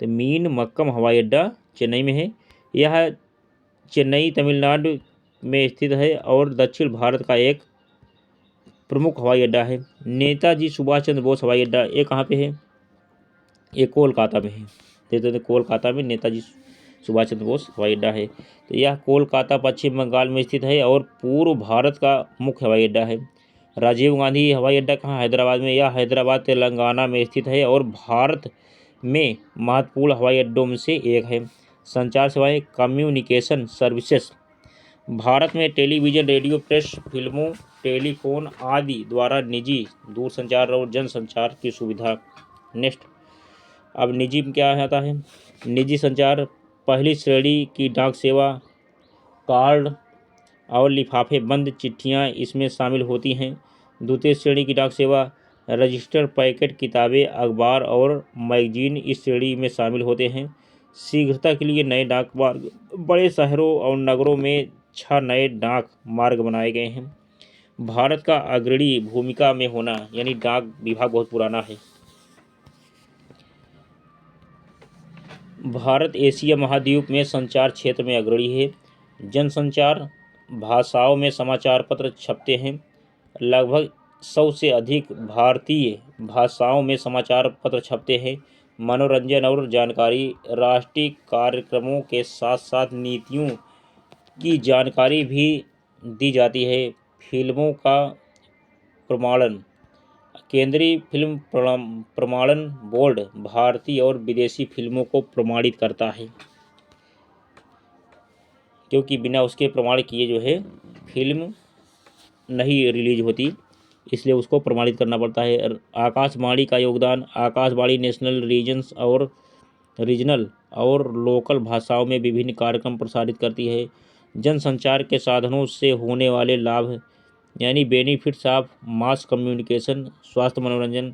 तो मीन मक्कम हवाई अड्डा चेन्नई में है। यह चेन्नई तमिलनाडु में स्थित है और दक्षिण भारत का एक प्रमुख हवाई अड्डा है। नेताजी सुभाष चंद्र बोस हवाई अड्डा ये कहाँ पे है, ये कोलकाता में है। तो कोलकाता में नेताजी सुभाष चंद्र बोस हवाई अड्डा है। तो यह कोलकाता पश्चिम बंगाल में स्थित है और पूर्व भारत का मुख्य हवाई अड्डा है। राजीव गांधी हवाई अड्डा कहाँ, हैदराबाद में। यह हैदराबाद तेलंगाना में स्थित है और भारत में महत्वपूर्ण हवाई अड्डों में से एक है। संचार सेवाएं, कम्युनिकेशन सर्विसेज। भारत में टेलीविज़न, रेडियो, प्रेस, फिल्मों, टेलीफोन आदि द्वारा निजी दूरसंचार और जनसंचार की सुविधा। नेक्स्ट अब निजी में क्या आता है। निजी संचार, पहली श्रेणी की डाक सेवा, कार्ड और लिफाफे बंद चिट्ठियाँ इसमें शामिल होती हैं। द्वितीय श्रेणी की डाक सेवा, रजिस्टर्ड पैकेट, किताबें, अखबार और मैगजीन इस श्रेणी में शामिल होते हैं। शीघ्रता के लिए नए डाक मार्ग, बड़े शहरों और नगरों में 6 नए डाक मार्ग बनाए गए हैं। भारत का अग्रणी भूमिका में होना, यानी डाक विभाग बहुत पुराना है। भारत एशिया महाद्वीप में संचार क्षेत्र में अग्रणी है। जनसंचार भाषाओं में समाचार पत्र छपते हैं। लगभग 100 से अधिक भारतीय भाषाओं में समाचार पत्र छपते हैं। मनोरंजन और जानकारी, राष्ट्रीय कार्यक्रमों के साथ साथ नीतियों की जानकारी भी दी जाती है। फिल्मों का प्रमाणन, केंद्रीय फिल्म प्रमाणन बोर्ड भारतीय और विदेशी फिल्मों को प्रमाणित करता है, क्योंकि बिना उसके प्रमाण किए जो है फिल्म नहीं रिलीज होती, इसलिए उसको प्रमाणित करना पड़ता है। आकाशवाणी का योगदान, आकाशवाणी नेशनल, रीजनल और लोकल भाषाओं में विभिन्न कार्यक्रम प्रसारित करती है। जनसंचार के साधनों से होने वाले लाभ, यानी बेनिफिट्स ऑफ मास कम्युनिकेशन, स्वास्थ्य, मनोरंजन।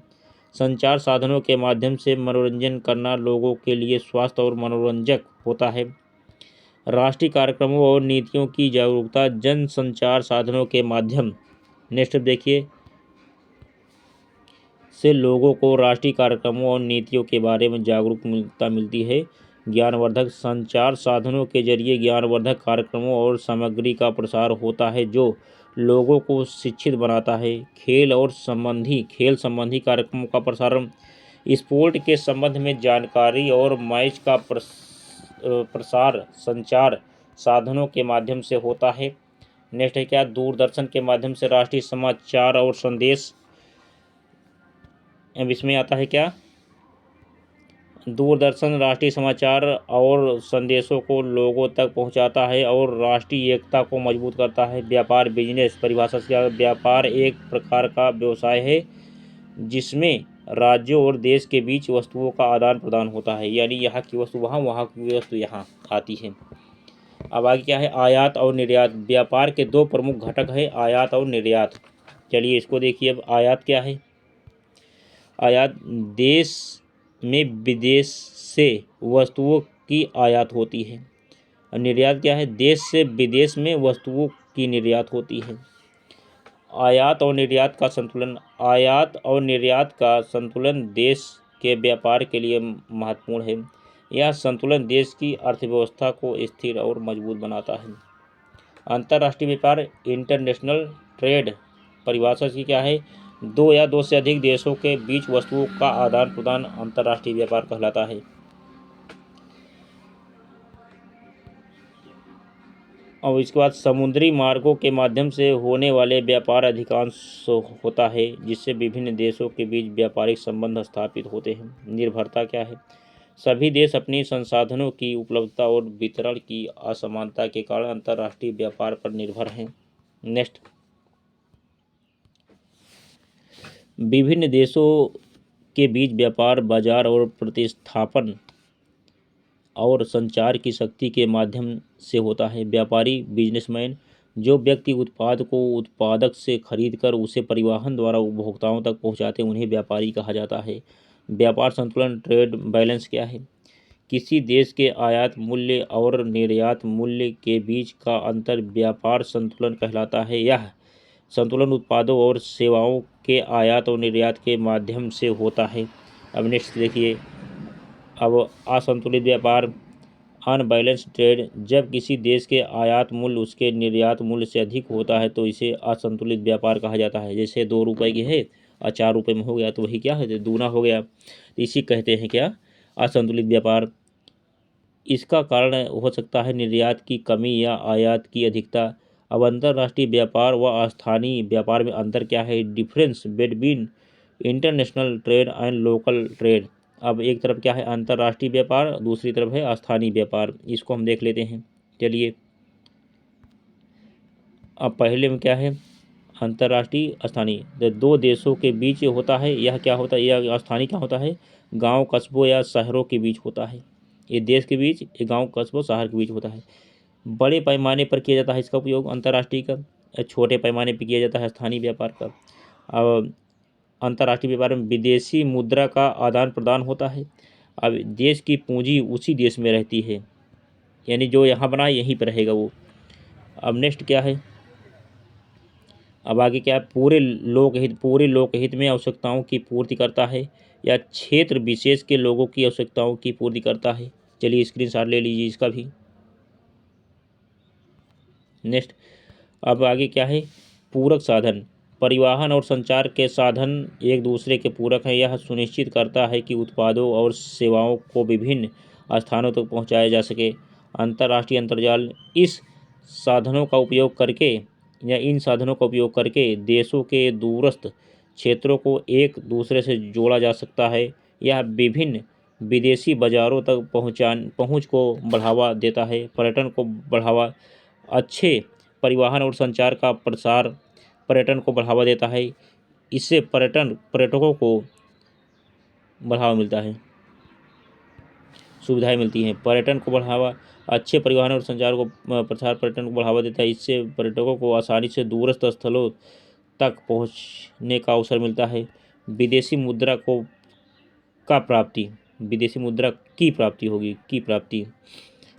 संचार साधनों के माध्यम से मनोरंजन करना लोगों के लिए स्वास्थ्य और मनोरंजक होता है। राष्ट्रीय कार्यक्रमों और नीतियों की जागरूकता, जन संचार साधनों के माध्यम नेक्स्ट देखिए से लोगों को राष्ट्रीय कार्यक्रमों और नीतियों के बारे में जागरूकता मिलती है। ज्ञानवर्धक, संचार साधनों के जरिए ज्ञानवर्धक कार्यक्रमों और सामग्री का प्रसार होता है जो लोगों को शिक्षित बनाता है। खेल संबंधी कार्यक्रमों का प्रसारण, स्पोर्ट के संबंध में जानकारी और मैच का प्रसार संचार साधनों के माध्यम से होता है। नेक्स्ट है क्या, दूरदर्शन के माध्यम से राष्ट्रीय समाचार और संदेश अब इसमें आता है क्या, दूरदर्शन राष्ट्रीय समाचार और संदेशों को लोगों तक पहुंचाता है और राष्ट्रीय एकता को मजबूत करता है। व्यापार बिजनेस परिभाषा से क्या, व्यापार एक प्रकार का व्यवसाय है जिसमें राज्यों और देश के बीच वस्तुओं का आदान प्रदान होता है, यानी यहाँ की वस्तु वहाँ, वहाँ की वस्तु यहाँ आती है। अब आगे क्या है, आयात और निर्यात। व्यापार के दो प्रमुख घटक है, आयात और निर्यात। चलिए इसको देखिए। अब आयात क्या है, आयात देश में विदेश से वस्तुओं की आयात होती है। और निर्यात क्या है, देश से विदेश में वस्तुओं की निर्यात होती है। आयात और निर्यात का संतुलन, आयात और निर्यात का संतुलन देश के व्यापार के लिए महत्वपूर्ण है। यह संतुलन देश की अर्थव्यवस्था को स्थिर और मजबूत बनाता है। अंतर्राष्ट्रीय व्यापार इंटरनेशनल ट्रेड परिभाषा की क्या है, दो या दो से अधिक देशों के बीच वस्तुओं का आदान प्रदान अंतर्राष्ट्रीय व्यापार कहलाता है। और इसके बाद समुद्री मार्गों के माध्यम से होने वाले व्यापार अधिकांश होता है जिससे विभिन्न देशों के बीच व्यापारिक संबंध स्थापित होते हैं। निर्भरता क्या है, सभी देश अपनी संसाधनों की उपलब्धता और वितरण की असमानता के कारण अंतर्राष्ट्रीय व्यापार पर निर्भर हैं। नेक्स्ट, विभिन्न देशों के बीच व्यापार बाजार और प्रतिस्थापन और संचार की शक्ति के माध्यम से होता है। व्यापारी बिजनेसमैन जो व्यक्ति उत्पाद को उत्पादक से खरीदकर उसे परिवहन द्वारा उपभोक्ताओं तक पहुंचाते हैं उन्हें व्यापारी कहा जाता है। व्यापार संतुलन ट्रेड बैलेंस क्या है, किसी देश के आयात मूल्य और निर्यात मूल्य के बीच का अंतर व्यापार संतुलन कहलाता है। यह संतुलन उत्पादों और सेवाओं के आयात और निर्यात के माध्यम से होता है। अब नेक्स्ट देखिए। अब असंतुलित व्यापार अनबैलेंस ट्रेड, जब किसी देश के आयात मूल्य उसके निर्यात मूल्य से अधिक होता है तो इसे असंतुलित व्यापार कहा जाता है। जैसे 2 रुपए की है और 4 रुपए में हो गया तो वही क्या है, दूना हो गया, इसी कहते हैं क्या, असंतुलित व्यापार। इसका कारण हो सकता है निर्यात की कमी या आयात की अधिकता। अब अंतर्राष्ट्रीय व्यापार व स्थानीय व्यापार में अंतर क्या है, difference between international trade and local trade. अब एक तरफ क्या है अंतर्राष्ट्रीय व्यापार, दूसरी तरफ है स्थानीय व्यापार, इसको हम देख लेते हैं। चलिए अब पहले में क्या है, अंतर्राष्ट्रीय स्थानीय, तो दो देशों के बीच होता है। यह क्या होता है, यह स्थानीय क्या होता है, गांव कस्बों या शहरों के बीच होता है। ये देश के बीच, ये गांव कस्बों शहर के बीच होता है। बड़े पैमाने पर किया जाता है इसका उपयोग अंतर्राष्ट्रीय का, छोटे पैमाने पर किया जाता है स्थानीय व्यापार का। अब अंतर्राष्ट्रीय व्यापार में विदेशी मुद्रा का आदान प्रदान होता है। अब देश की पूंजी उसी देश में रहती है, यानी जो यहाँ बनाए यहीं पर रहेगा वो। अब नेक्स्ट क्या है, अब आगे क्या है, पूरे लोकहित में आवश्यकताओं की पूर्ति करता है या क्षेत्र विशेष के लोगों की आवश्यकताओं की पूर्ति करता है। चलिए स्क्रीनशॉट ले लीजिए इसका भी। नेक्स्ट, अब आगे क्या है, पूरक साधन, परिवहन और संचार के साधन एक दूसरे के पूरक हैं। यह सुनिश्चित करता है कि उत्पादों और सेवाओं को विभिन्न स्थानों तक पहुंचाया जा सके। अंतर्राष्ट्रीय अंतर्जाल, इस साधनों का उपयोग करके या इन साधनों का उपयोग करके देशों के दूरस्थ क्षेत्रों को एक दूसरे से जोड़ा जा सकता है। यह विभिन्न विदेशी बाजारों तक पहुंच को बढ़ावा देता है। पर्यटन को बढ़ावा, अच्छे परिवहन और संचार का प्रसार पर्यटन को बढ़ावा देता है। इससे पर्यटकों को बढ़ावा मिलता है, सुविधाएं मिलती हैं। पर्यटन को बढ़ावा, अच्छे परिवहन और संचार को प्रसार पर्यटन को बढ़ावा देता है। इससे पर्यटकों को आसानी से दूरस्थ स्थलों तक पहुंचने का अवसर मिलता है। विदेशी मुद्रा की प्राप्ति,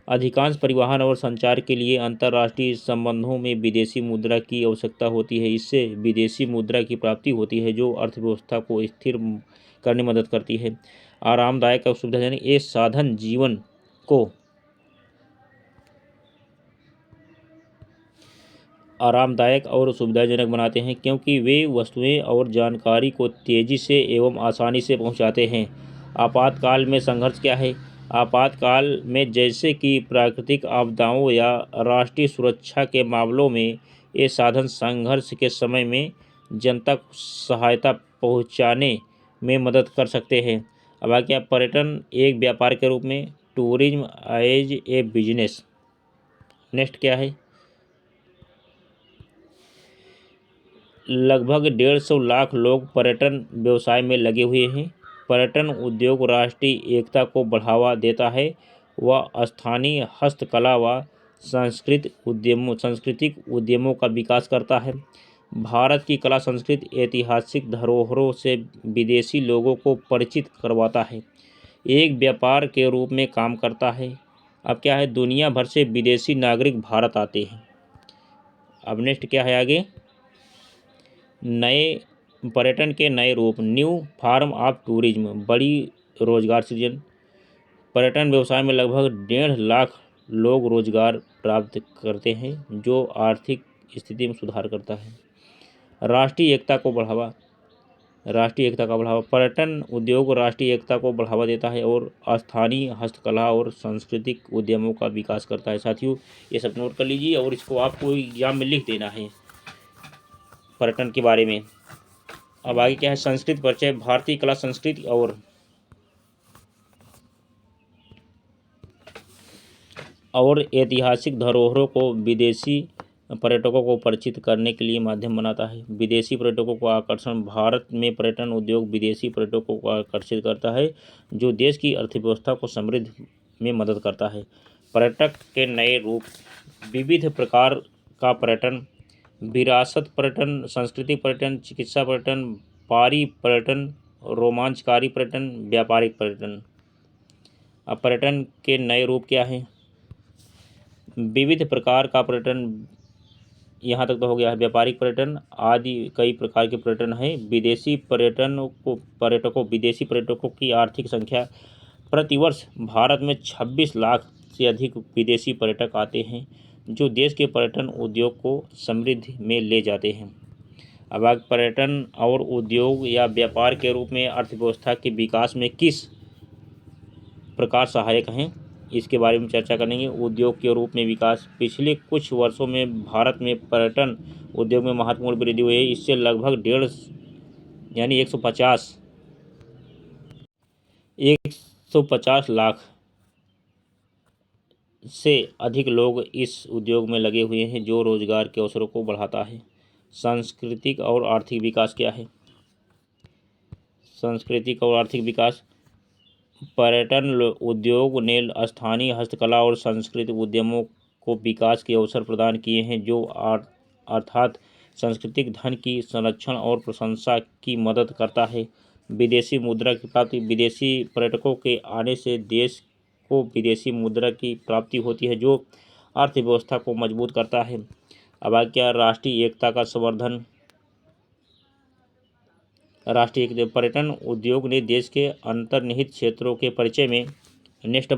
अधिकांश परिवहन और संचार के लिए अंतर्राष्ट्रीय संबंधों में विदेशी मुद्रा की आवश्यकता होती है। इससे विदेशी मुद्रा की प्राप्ति होती है जो अर्थव्यवस्था को स्थिर करने में मदद करती है। आरामदायक और सुविधाजनक, ये साधन जीवन को आरामदायक और सुविधाजनक बनाते हैं क्योंकि वे वस्तुएं और जानकारी को तेजी से एवं आसानी से पहुंचाते हैं। आपातकाल में संघर्ष क्या है, आपातकाल में जैसे कि प्राकृतिक आपदाओं या राष्ट्रीय सुरक्षा के मामलों में ये साधन संघर्ष के समय में जनता को सहायता पहुंचाने में मदद कर सकते हैं। अब आ गया पर्यटन एक व्यापार के रूप में, tourism as a business. Next क्या है, लगभग 150 लाख लोग पर्यटन व्यवसाय में लगे हुए हैं। पर्यटन उद्योग राष्ट्रीय एकता को बढ़ावा देता है व स्थानीय हस्तकला व सांस्कृतिक उद्यमों का विकास करता है। भारत की कला संस्कृति ऐतिहासिक धरोहरों से विदेशी लोगों को परिचित करवाता है, एक व्यापार के रूप में काम करता है। अब क्या है, दुनिया भर से विदेशी नागरिक भारत आते हैं। अब नेक्स्ट क्या है आगे, नए पर्यटन के नए रूप, न्यू फॉर्म ऑफ टूरिज्म, बड़ी रोजगार सृजन। पर्यटन व्यवसाय में लगभग 1.5 लाख लोग रोजगार प्राप्त करते हैं, जो आर्थिक स्थिति में सुधार करता है। राष्ट्रीय एकता का बढ़ावा, पर्यटन उद्योग राष्ट्रीय एकता को बढ़ावा देता है और स्थानीय हस्तकला और सांस्कृतिक उद्यमों का विकास करता है। साथियों, ये सब नोट कर लीजिए और इसको आपको एग्जाम में लिख देना है पर्यटन के बारे में। अब आगे क्या है, संस्कृति परिचय, भारतीय कला संस्कृति और ऐतिहासिक धरोहरों को विदेशी पर्यटकों को परिचित करने के लिए माध्यम बनाता है। विदेशी पर्यटकों को आकर्षण, भारत में पर्यटन उद्योग विदेशी पर्यटकों को आकर्षित करता है, जो देश की अर्थव्यवस्था को समृद्ध में मदद करता है। पर्यटक के नए रूप, विविध प्रकार का पर्यटन, विरासत पर्यटन, सांस्कृतिक पर्यटन, चिकित्सा पर्यटन, पारी पर्यटन, रोमांचकारी पर्यटन, व्यापारिक पर्यटन। अब पर्यटन के नए रूप क्या हैं, विविध प्रकार का पर्यटन, यहाँ तक तो हो गया है। व्यापारिक पर्यटन आदि कई प्रकार के पर्यटन हैं। विदेशी पर्यटकों की आर्थिक संख्या, प्रतिवर्ष भारत में 26 लाख से अधिक विदेशी पर्यटक आते हैं, जो देश के पर्यटन उद्योग को समृद्धि में ले जाते हैं। अब आगे, पर्यटन और उद्योग या व्यापार के रूप में अर्थव्यवस्था के विकास में किस प्रकार सहायक हैं, इसके बारे में चर्चा करेंगे। उद्योग के रूप में विकास, पिछले कुछ वर्षों में भारत में पर्यटन उद्योग में महत्वपूर्ण वृद्धि हुई है। इससे लगभग 150 लाख से अधिक लोग इस उद्योग में लगे हुए हैं, जो रोजगार के अवसरों को बढ़ाता है। सांस्कृतिक और आर्थिक विकास क्या है, सांस्कृतिक और आर्थिक विकास, पर्यटन उद्योग ने स्थानीय हस्तकला और सांस्कृतिक उद्यमों को विकास के अवसर प्रदान किए हैं, जो अर्थात सांस्कृतिक धन की संरक्षण और प्रशंसा की मदद करता है। विदेशी मुद्रा की प्राप्ति, विदेशी पर्यटकों के आने से देश को विदेशी मुद्रा की प्राप्ति होती है, जो अर्थव्यवस्था को मजबूत करता है। अब आ गया राष्ट्रीय एकता का संवर्धन, राष्ट्रीय पर्यटन उद्योग ने देश के अंतर्निहित क्षेत्रों के परिचय में, नेक्स्ट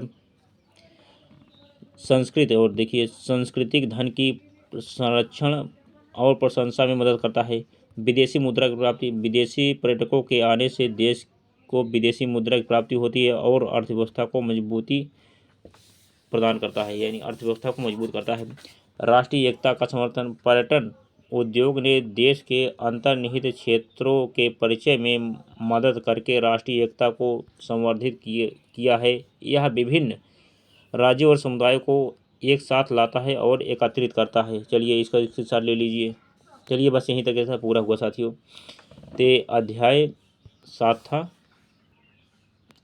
संस्कृति और देखिए सांस्कृतिक धन की संरक्षण और प्रशंसा में मदद करता है। विदेशी मुद्रा की प्राप्ति, विदेशी पर्यटकों के आने से देश को विदेशी मुद्रा की प्राप्ति होती है और अर्थव्यवस्था को मजबूती प्रदान करता है, यानी अर्थव्यवस्था को मजबूत करता है। राष्ट्रीय एकता का समर्थन, पर्यटन उद्योग ने देश के अंतर्निहित क्षेत्रों के परिचय में मदद करके राष्ट्रीय एकता को संवर्धित किया है। यह विभिन्न राज्यों और समुदायों को एक साथ लाता है और एकत्रित करता है। चलिए इसका स्क्रीनशॉट ले लीजिए। चलिए बस यहीं तक ऐसा पूरा हुआ साथियों। तो अध्याय 7 था,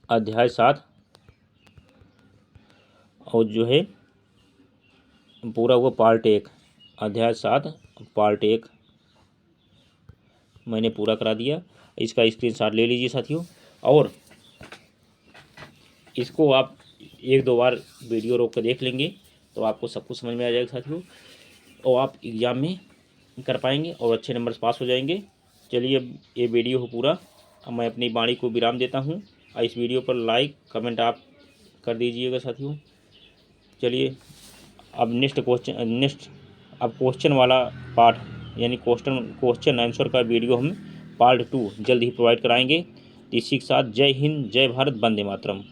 अध्याय 7 और जो है पूरा हुआ पार्ट 1, अध्याय 7 पार्ट 1 मैंने पूरा करा दिया। इसका स्क्रीनशॉट ले लीजिए साथियों, और इसको आप 1-2 बार वीडियो रोक कर देख लेंगे तो आपको सब कुछ समझ में आ जाएगा साथियों, और आप एग्ज़ाम में कर पाएंगे और अच्छे नंबर से पास हो जाएंगे। चलिए अब ये वीडियो हो पूरा, अब मैं अपनी वाणी को विराम देता हूँ। इस वीडियो पर लाइक कमेंट आप कर दीजिएगा साथियों। चलिए अब नेक्स्ट अब क्वेश्चन वाला पार्ट, यानी क्वेश्चन आंसर का वीडियो हम पार्ट 2 जल्द ही प्रोवाइड कराएंगे। इसी के साथ जय हिंद, जय भारत, वंदे मातरम।